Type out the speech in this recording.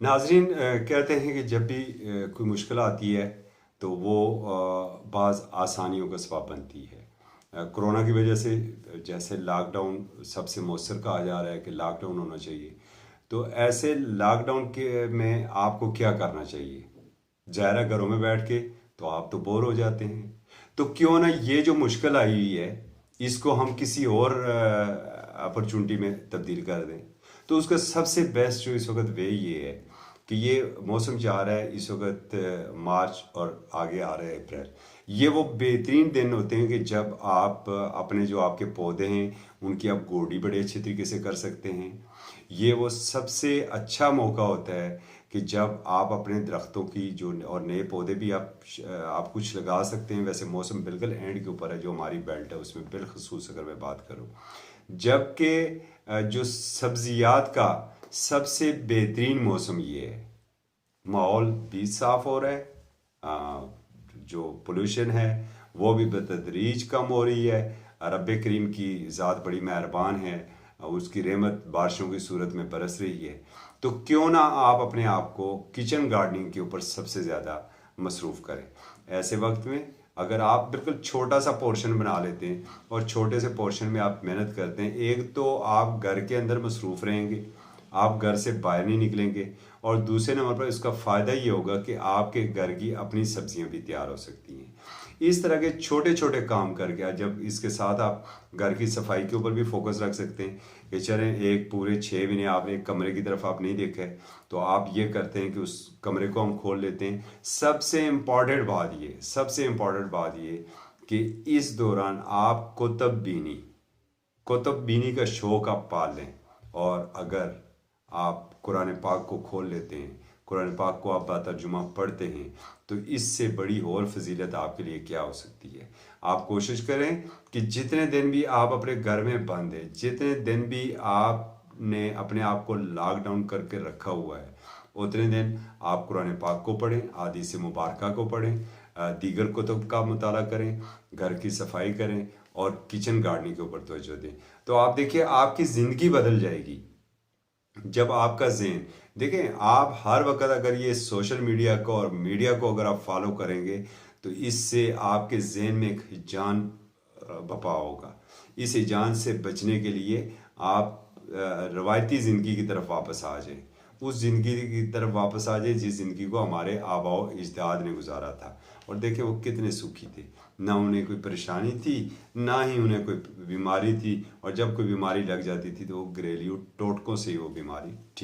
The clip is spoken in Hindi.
नाजरीन, कहते हैं कि जब भी कोई मुश्किल आती है तो वो बाज़ आसानियों का सबब बनती है। कोरोना की वजह से जैसे लॉकडाउन सबसे मौसर कहा जा रहा है कि लॉकडाउन होना चाहिए, तो ऐसे लॉकडाउन के में आपको क्या करना चाहिए? ज़ाहिर है घरों में बैठ के तो आप तो बोर हो जाते हैं, तो क्यों ना ये जो मुश्किल आई हुई है इसको हम किसी और अपॉर्चुनिटी में तब्दील कर दें। तो उसका सबसे बेस्ट जो इस वक्त वे ये है कि ये मौसम जा रहा है इस वक्त, मार्च और आगे आ रहा है अप्रैल। ये वो बेहतरीन दिन होते हैं कि जब आप अपने जो आपके पौधे हैं उनकी आप गोडी बड़े अच्छे तरीके से कर सकते हैं। ये वो सबसे अच्छा मौका होता है कि जब आप अपने दरख्तों की जो और नए पौधे भी आप कुछ लगा सकते हैं। वैसे मौसम बिल्कुल एंड के ऊपर है, जो हमारी बेल्ट है उसमें बिलखसूस अगर मैं बात करूँ, जबकि जो सब्जियात का सबसे बेहतरीन मौसम ये है। माहौल भी साफ हो रहा है, जो पोल्यूशन है वो भी बतदरीज कम हो रही है। रब करीम की ज़ात बड़ी मेहरबान है, उसकी रहमत बारिशों की सूरत में बरस रही है। तो क्यों ना आप अपने आप को किचन गार्डनिंग के ऊपर सबसे ज़्यादा मसरूफ़ करें। ऐसे वक्त में अगर आप बिल्कुल छोटा सा पोर्शन बना लेते हैं और छोटे से पोर्शन में आप मेहनत करते हैं, एक तो आप घर के अंदर मसरूफ़ रहेंगे, आप घर से बाहर नहीं निकलेंगे, और दूसरे नंबर पर इसका फ़ायदा ये होगा कि आपके घर की अपनी सब्जियां भी तैयार हो सकती हैं। इस तरह के छोटे छोटे काम करके जब इसके साथ आप घर की सफाई के ऊपर भी फोकस रख सकते हैं कि चलें एक पूरे 6 महीने आपने एक कमरे की तरफ आप नहीं देखा है, तो आप ये करते हैं कि उस कमरे को हम खोल लेते हैं। सबसे इम्पॉर्टेंट बात ये कि इस दौरान आप कुतुब बीनी का शौक आप पाल लें। और अगर आप कुरान पाक को खोल लेते हैं, कुरान पाक को आप बातर्जुमा पढ़ते हैं, तो इससे बड़ी और फजीलत आपके लिए क्या हो सकती है। आप कोशिश करें कि जितने दिन भी आप अपने घर में बंद हैं, जितने दिन भी आपने अपने आप को लॉकडाउन करके रखा हुआ है, उतने दिन आप कुरान पाक को पढ़ें, हदीस मुबारका को पढ़ें, दीगर कुतुब का मुताला करें, घर की सफाई करें और किचन गार्डनिंग के ऊपर तवज्जो दें। तो आप देखिए आपकी ज़िंदगी बदल जाएगी जब आपका जेन। देखें, आप हर वक्त अगर ये सोशल मीडिया को और मीडिया को अगर आप फॉलो करेंगे तो इससे आपके जेन में एक हिजान बपा होगा। इस हिजान से बचने के लिए आप रवायती ज़िंदगी की तरफ वापस आ जाएं। उस ज़िंदगी की तरफ वापस आ जाए जिस ज़िंदगी को हमारे आबाओ अजदाद ने गुजारा था। और देखें वो कितने सुखी थे, ना उन्हें कोई परेशानी थी, ना ही उन्हें कोई बीमारी थी। और जब कोई बीमारी लग जाती थी तो वो घरेलू टोटकों से ही वो बीमारी ठीक